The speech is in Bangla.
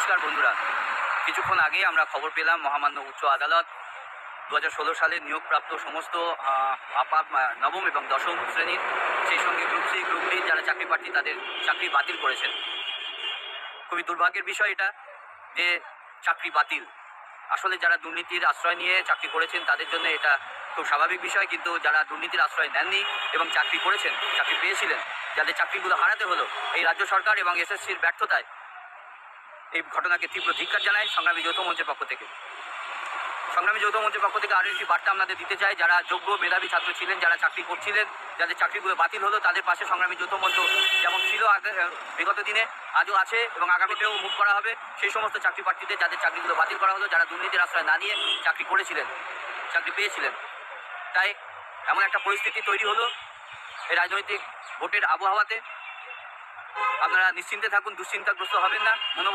নমস্কার বন্ধুরা, কিছুক্ষণ আগেই আমরা খবর পেলাম মহামান্য উচ্চ আদালত 2016 সালে নিয়োগপ্রাপ্ত সমস্ত নবম এবং দশম শ্রেণীর, সেই সঙ্গে গ্রুপ সি গ্রুপ ডি যারা চাকরি প্রার্থী তাদের চাকরি বাতিল করেছেন। খুবই দুর্ভাগ্যের বিষয় এটা যে চাকরি বাতিল। আসলে যারা দুর্নীতির আশ্রয় নিয়ে চাকরি করেছেন তাদের জন্য এটা খুব স্বাভাবিক বিষয়, কিন্তু যারা দুর্নীতির আশ্রয় নেননি এবং চাকরি করেছেন, চাকরি পেয়েছিলেন, যাদের চাকরিগুলো হারাতে হলো এই রাজ্য সরকার এবং এসএসসির ব্যর্থতায়, এই ঘটনাকে তীব্র ধিক্কার জানায় সংগ্রামী যৌথ মঞ্চের পক্ষ থেকে। সংগ্রামী যৌথ মঞ্চের পক্ষ থেকে আরও একটি বার্তা আপনাদের দিতে চাই, যারা যোগ্য মেধাবী ছাত্র ছিলেন, যারা চাকরি করছিলেন, যাদের চাকরিগুলো বাতিল হলো, তাদের পাশে সংগ্রামী যৌথ মঞ্চ যেমন ছিল বিগত দিনে, আজও আছে এবং আগামীতেও মুভ করা হবে সেই সমস্ত চাকরি প্রার্থীদের যাদের চাকরিগুলো বাতিল করা হলো, যারা দুর্নীতির আশ্রয় না নিয়ে চাকরি করেছিলেন, চাকরি পেয়েছিলেন। তাই এমন একটা পরিস্থিতি তৈরি হলো এই রাজনৈতিক ভোটের আবহাওয়াতে। আপনারা নিশ্চিন্তে থাকুন, দুশ্চিন্তাগ্রস্ত হবেন না, মনোবল